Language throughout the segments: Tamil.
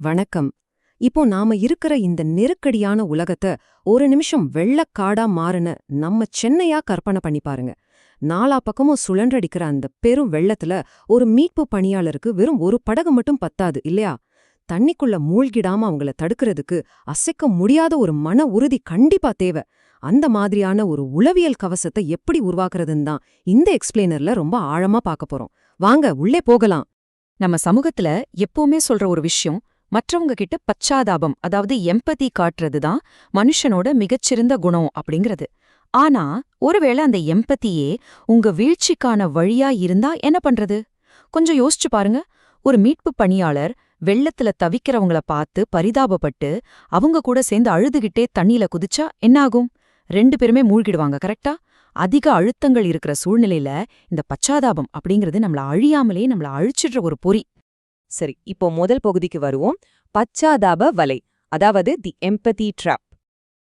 வணக்கம். இப்போ நாம இருக்கிற இந்த நெருக்கடியான உலகத்த ஒரு நிமிஷம் வெள்ளக்காடா மாறுன நம்ம சென்னையா கற்பனை பண்ணி பாருங்க. நாலா பக்கமும் சுழன்றடிக்கிற அந்த பெரும் வெள்ளத்துல ஒரு மீட்பு பணியாளருக்கு வெறும் ஒரு படகு மட்டும் பத்தாது இல்லையா? தண்ணிக்குள்ள மூழ்கிடாம அவங்கள தடுக்கிறதுக்கு அசைக்க முடியாத ஒரு மன உறுதி கண்டிப்பா தேவை. அந்த மாதிரியான ஒரு உளவியல் கவசத்தை எப்படி உருவாக்குறதுன்னு தான் இந்த எக்ஸ்பிளைனர்ல ரொம்ப ஆழமா பார்க்க போறோம். வாங்க உள்ளே போகலாம். நம்ம சமூகத்துல எப்பவுமே சொல்ற ஒரு விஷயம், மற்றவங்க கிட்ட பச்சாதாபம் அதாவது எம்பதி காட்டுறது தான் மனுஷனோட மிகச்சிறந்த குணம் அப்படிங்கிறது. ஆனா ஒருவேளை அந்த எம்பத்தியே உங்க வீழ்ச்சிக்கான வழியா இருந்தா என்ன பண்றது? கொஞ்சம் யோசிச்சு பாருங்க. ஒரு மீட்பு பணியாளர் வெள்ளத்துல தவிக்கிறவங்கள பார்த்து பரிதாபப்பட்டு அவங்க கூட சேர்ந்து அழுதுகிட்டே தண்ணியில குதிச்சா என்னாகும்? ரெண்டு பேருமே மூழ்கிடுவாங்க, கரெக்டா? அதிக அழுத்தங்கள் இருக்கிற சூழ்நிலையில இந்த பச்சாதாபம் அப்படிங்கிறது நம்மள அழியாமலே நம்மள அழிச்சிடுற ஒரு பொறி. சரி, இப்போ முதல் பகுதிக்கு வருவோம். பச்சாதாப வலை, அதாவது தி எம்பதி ட்ராப்.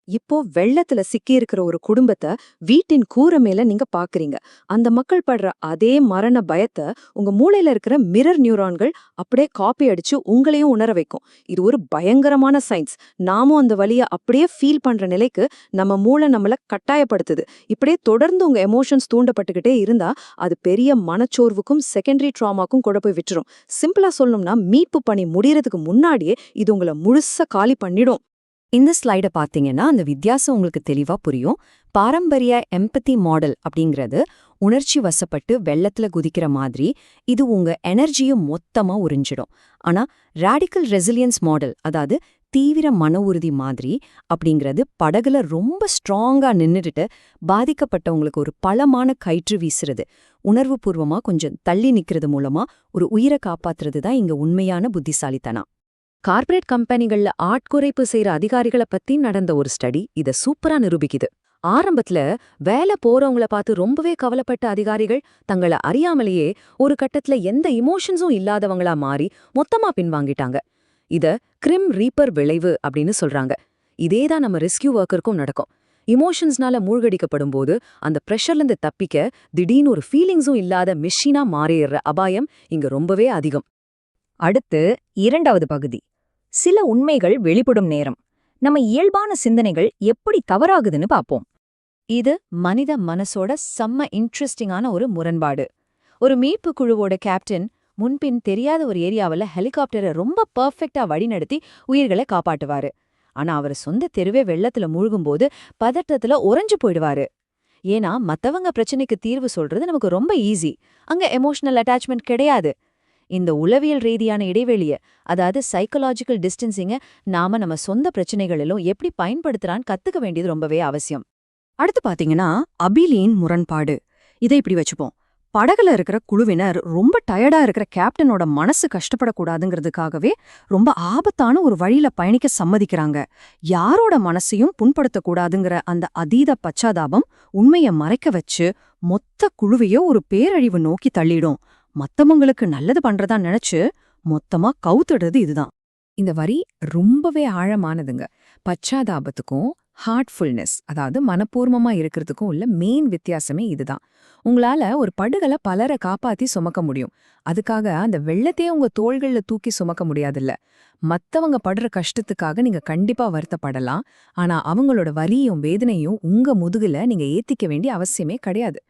இப்போ வெள்ளத்துல சிக்கியிருக்கிற ஒரு குடும்பத்தை வீட்டின் கூரை மேல நீங்க பாக்குறீங்க. அந்த மக்கள் படுற அதே மரண பயத்தை உங்க மூளையில இருக்கிற மிரர் நியூரான்கள் அப்படியே காப்பி அடிச்சு உங்களையும் உணர வைக்கும். இது ஒரு பயங்கரமான சயின்ஸ். நாமும் அந்த வலியை அப்படியே ஃபீல் பண்ற நிலைக்கு நம்ம மூளை நம்மள கட்டாயப்படுத்துது. இப்படியே தொடர்ந்து உங்க எமோஷன்ஸ் தூண்டப்பட்டுக்கிட்டே இருந்தா அது பெரிய மனச்சோர்வுக்கும் செகண்டரி ட்ராமாக்கும் கூட போய் விட்டுரும். சிம்பிளா சொல்லணும்னா மீட்பு பணி முடியறதுக்கு முன்னாடியே இது உங்களை முழுசா காலி பண்ணிடும். இந்த ஸ்லைட பாத்தீங்கன்னா அந்த வித்தியாசம் உங்களுக்கு தெளிவா புரியும். பாரம்பரிய எம்பதி மாடல் அப்படிங்கிறது உணர்ச்சி வசப்பட்டு வெள்ளத்துல குதிக்கிற மாதிரி, இது உங்க எனர்ஜியும் மொத்தமா உறிஞ்சிடும். ஆனா ராடிக்கல் ரெசிலியன்ஸ் மாடல், அதாவது தீவிர மன உறுதி மாதிரி அப்படிங்கிறது படகுல ரொம்ப ஸ்ட்ராங்கா நின்னுட்டு பாதிக்கப்பட்டவங்களுக்கு ஒரு பலமான கயிற்று வீசுறது, உணர்வுபூர்வமா கொஞ்சம் தள்ளி நிக்கிறது மூலமா ஒரு உயிரை காப்பாத்துறது தான் இங்க உண்மையான புத்திசாலித்தனம். கார்ப்பரேட் கம்பெனிகள்ல ஆட்குறைப்பு செய்யற அதிகாரிகளை பத்தி நடந்த ஒரு ஸ்டடி இத சூப்பரா நிரூபிக்குது. ஆரம்பத்துல வேலை போறவங்கள பார்த்து ரொம்பவே கவலைப்பட்ட அதிகாரிகள் தங்களை அறியாமலேயே ஒரு கட்டத்துல எந்த இமோஷன்ஸும் இல்லாதவங்களா மாறி மொத்தமா பின்வாங்கிட்டாங்க. இத கிரிம் ரீப்பர் விளைவு அப்படின்னு சொல்றாங்க. இதேதான் நம்ம ரெஸ்கியூ ஒர்க்கருக்கும் நடக்கும். இமோஷன்ஸ்னால மூழ்கடிக்கப்படும் போது அந்த பிரஷர்ல இருந்து தப்பிக்க திடீர்னு ஒரு ஃபீலிங்ஸும் இல்லாத மெஷினா மாறிடுற அபாயம் இங்க ரொம்பவே அதிகம். அடுத்து இரண்டாவது பகுதி, சில உண்மைகள் வெளிப்படும் நேரம். நம்ம இயல்பான சிந்தனைகள் எப்படி தவறாகுதுன்னு பாப்போம். இது மனித மனசோட செம்ம இன்ட்ரெஸ்டிங்கான ஒரு முரண்பாடு. ஒரு மீட்பு குழுவோட கேப்டன் முன்பின் தெரியாத ஒரு ஏரியாவில் ஹெலிகாப்டரை ரொம்ப பர்ஃபெக்டா வழிநடத்தி உயிர்களை காப்பாட்டுவாரு. ஆனா அவர் சொந்த தெருவே வெள்ளத்துல மூழ்கும்போது பதட்டத்துல உறைஞ்சு போயிடுவாரு. ஏன்னா மத்தவங்க பிரச்சனைக்கு தீர்வு சொல்றது நமக்கு ரொம்ப ஈஸி. அங்க எமோஷனல் அட்டாச்மெண்ட் கிடையாது. இந்த உளவியல் ரீதியான இடைவெளிய, அதாவது சைக்கலாஜிக்கல் டிஸ்டன்சிங்க நாம நம்ம சொந்த பிரச்சனைகளிலும் எப்படி பயன்படுத்துறான்னு கத்துக்க வேண்டியது ரொம்பவே அவசியம். அடுத்து பாத்தீங்கன்னா அபிலியின் முரண்பாடு. இதை இப்படி வச்சுப்போம். படகுல இருக்கிற குழுவினர் ரொம்ப டயர்டா இருக்கிற கேப்டனோட மனசு கஷ்டப்படக்கூடாதுங்கிறதுக்காகவே ரொம்ப ஆபத்தான ஒரு வழியில பயணிக்க சம்மதிக்கிறாங்க. யாரோட மனசையும் புண்படுத்தக்கூடாதுங்கிற அந்த அதீத பச்சாதாபம் உண்மையை மறைக்க வச்சு மொத்த குழுவையோ ஒரு பேரழிவு நோக்கி தள்ளிடும். மத்தவங்களுக்கு நல்லது பண்றதா நினைச்சு மொத்தமா கவுத்துடுறது இதுதான். இந்த வரி ரொம்பவே ஆழமானதுங்க. பச்சாதாபத்துக்கும் ஹார்ட்ஃபுல்னஸ், அதாவது மனப்பூர்வமா இருக்கிறதுக்கும் உள்ள மெயின் வித்தியாசமே இதுதான். உங்களால ஒரு படுகளை பலரை காப்பாத்தி சுமக்க முடியும். அதுக்காக அந்த வெள்ளத்தையே உங்க தோள்கள்ல தூக்கி சுமக்க முடியாதுல்ல. மத்தவங்க படுற கஷ்டத்துக்காக நீங்க கண்டிப்பா வருத்தப்படலாம். ஆனா அவங்களோட வலியும் வேதனையும் உங்க முதுகுல நீங்க ஏத்திக்க வேண்டிய அவசியமே கிடையாது.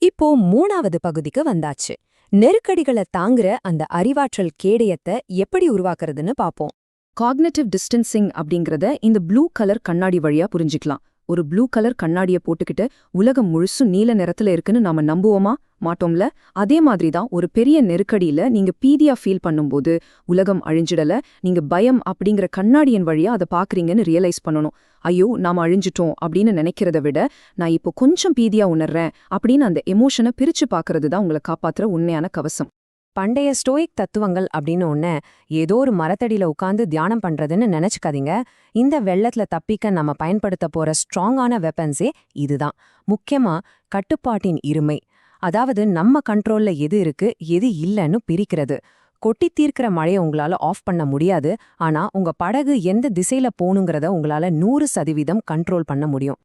இப்போ மூணாவது பகுதிக்கு வந்தாச்சு. நெருக்கடிகளை தாங்குற அந்த அறிவாற்றல் கேடயத்தை எப்படி உருவாக்குறதுன்னு பாப்போம். காக்னிட்டிவ் டிஸ்டன்சிங் அப்படிங்கறத இந்த ப்ளூ கலர் கண்ணாடி வழியா புரிஞ்சுக்கலாம். ஒரு ப்ளூ கலர் கண்ணாடிய போட்டுக்கிட்டு உலகம் முழுசும் நீல நிறத்துல இருக்குன்னு நாம நம்புவோமா? மாட்டோம்ல. அதே மாதிரிதான் ஒரு பெரிய நெருக்கடியில நீங்க பீதியா ஃபீல் பண்ணும்போது உலகம் அழிஞ்சிடல, நீங்க பயம் அப்படிங்கிற கண்ணாடியின் வழியா அதை பாக்குறீங்கன்னு ரியலைஸ் பண்ணணும். ஐயோ நாம அழிஞ்சிட்டோம் அப்படின்னு நினைக்கிறத விட நான் இப்போ கொஞ்சம் பீதியா உணர்றேன் அப்படின்னு அந்த எமோஷனை பிரிச்சு பாக்குறது தான் உங்களை காப்பாத்துற உண்மையான கவசம். பண்டைய ஸ்டோயிக் தத்துவங்கள் அப்படின்னு ஒண்ணு ஏதோ ஒரு மரத்தடியில உட்கார்ந்து தியானம் பண்றதுன்னு நினைச்சுக்காதீங்க. இந்த வெள்ளத்துல தப்பிக்க நம்ம பயன்படுத்த போற ஸ்ட்ராங்கான வெப்பன்ஸே இதுதான். முக்கியமா கட்டுப்பாட்டின் இருமை, அதாவது நம்ம கண்ட்ரோல்ல எது இருக்கு எது இல்லைன்னு பிரிக்கிறது. கொட்டி தீர்க்கிற மழையை உங்களால ஆஃப் பண்ண முடியாது. ஆனா உங்க படகு எந்த திசையில போகணுங்கிறத உங்களால 100% கண்ட்ரோல் பண்ண முடியும்.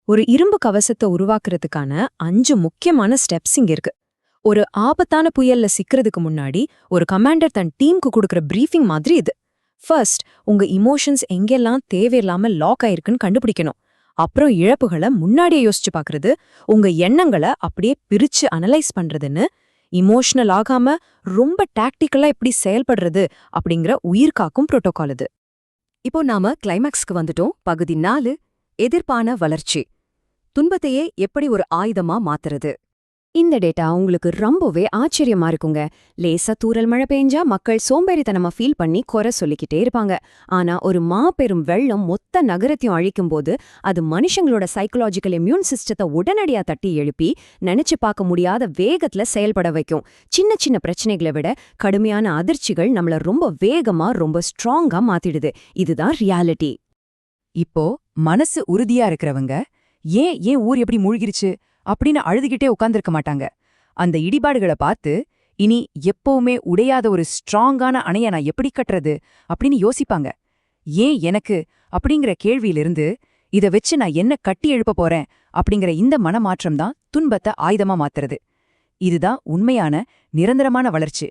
ஒரு இரும்பு கவசத்தை உருவாக்குறதுக்கான 5 முக்கியமான ஸ்டெப்ஸ் இங்க இருக்கு. ஒரு ஆபத்தான புயல்ல சிக்கிறதுக்கு முன்னாடி ஒரு கமாண்டர் தன் டீமுக்கு கொடுக்கிற பிரீஃபிங் மாதிரி இது. ஃபர்ஸ்ட், உங்க இமோஷன்ஸ் எங்கெல்லாம் தேவையில்லாம லாக் ஆயிருக்குன்னு கண்டுபிடிக்கணும். அப்புறம் இழப்புகளை முன்னாடியே யோசிச்சு பார்க்கறது, உங்க எண்ணங்களை அப்படியே பிரிச்சு அனலைஸ் பண்றதுன்னு இமோஷனல் ஆகாம ரொம்ப டாக்டிக்கலா எப்படி செயல்படுறது அப்படிங்கிற உயிர்காக்கும் புரோட்டோகால் இது. இப்போ நாம கிளைமாக்ஸ்க்கு வந்துட்டோம். பகுதி 4, எதிர்ப்பான வளர்ச்சி. துன்பத்தையே எப்படி ஒரு ஆயுதமா மாத்துறது. இந்த டேட்டா உங்களுக்கு ரொம்பவே ஆச்சரியமா இருக்குங்க. லேசா தூறல் மழை பெஞ்சா மக்கள் சோம்பேறித்தனமா ஃபீல் பண்ணி குறை சொல்லிக்கிட்டே இருப்பாங்க. ஆனா ஒரு மாபெரும் வெள்ளம் மொத்த நகரத்தையும் அழிக்கும்போது அது மனுஷங்களோட சைக்கலாஜிக்கல் இம்யூன் சிஸ்டத்தை உடனடியா தட்டி எழுப்பி நினைச்சு பார்க்க முடியாத வேகத்துல செயல்பட வைக்கும். சின்ன சின்ன பிரச்சனைகளை விட கடுமையான அதிர்ச்சிகள் நம்மள ரொம்ப வேகமா ரொம்ப ஸ்ட்ராங்கா மாத்திடுது. இதுதான் ரியாலிட்டி. இப்போ மனசு உறுதியா இருக்கிறவங்க ஏன் ஊர் எப்படி மூழ்கிருச்சு அப்படின்னு அழுதுகிட்டே உட்கார்ந்திருக்க மாட்டாங்க. அந்த இடிபாடுகளை பார்த்து இனி எப்பவுமே உடையாத ஒரு ஸ்ட்ராங்கான அணைய நான் எப்படி கட்டுறது அப்படின்னு யோசிப்பாங்க. ஏன் எனக்கு அப்படிங்கிற கேள்வியிலிருந்து இத வச்சு நான் என்ன கட்டி எழுப்ப போறேன் அப்படிங்கிற இந்த மனமாற்றம் தான் துன்பத்தை ஆயுதமா மாத்துறது. இதுதான் உண்மையான நிரந்தரமான வளர்ச்சி.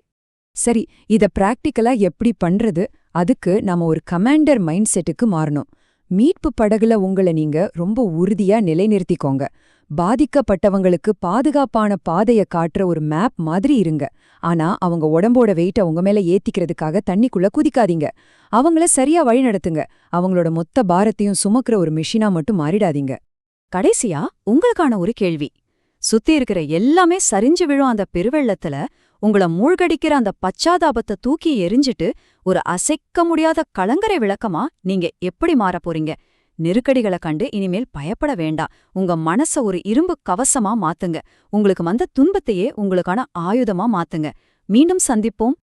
சரி, இத பிராக்டிக்கலா எப்படி பண்றது? அதுக்கு நாம ஒரு கமாண்டர் மைண்ட் செட்டுக்கு மாறணும். மீட்பு படகுல உங்களை நீங்க ரொம்ப உறுதியா நிலைநிறுத்திக்கோங்க. பாதிக்கப்பட்டவங்களுக்கு பாதுகாப்பான பாதைய காட்டுற ஒரு மேப் மாதிரி இருங்க. ஆனா அவங்க உடம்போட வெயிட்ட உங்க மேல ஏத்திக்கிறதுக்காக தண்ணிக்குள்ள குதிக்காதீங்க. அவங்கள சரியா வழிநடத்துங்க. அவங்களோட மொத்த பாரத்தையும் சுமக்கிற ஒரு மிஷினா மட்டும் மாறிடாதீங்க. கடைசியா உங்களுக்கான ஒரு கேள்வி. சுத்தி இருக்கிற எல்லாமே சரிஞ்சு விழும் அந்த பெருவெள்ளத்துல உங்கள மூழ்கடிக்கிற அந்த பச்சாதாபத்தை தூக்கி எரிஞ்சிட்டு ஒரு அசைக்க முடியாத கலங்கரை விளக்கமா நீங்க எப்படி மாறப் போறீங்க? நெருக்கடிகளை கண்டு இனிமேல் பயப்பட வேண்டாம். உங்க மனச ஒரு இரும்பு கவசமா மாத்துங்க. உங்களுக்கு வந்த துன்பத்தையே உங்களுக்கான ஆயுதமா மாத்துங்க. மீண்டும் சந்திப்போம்.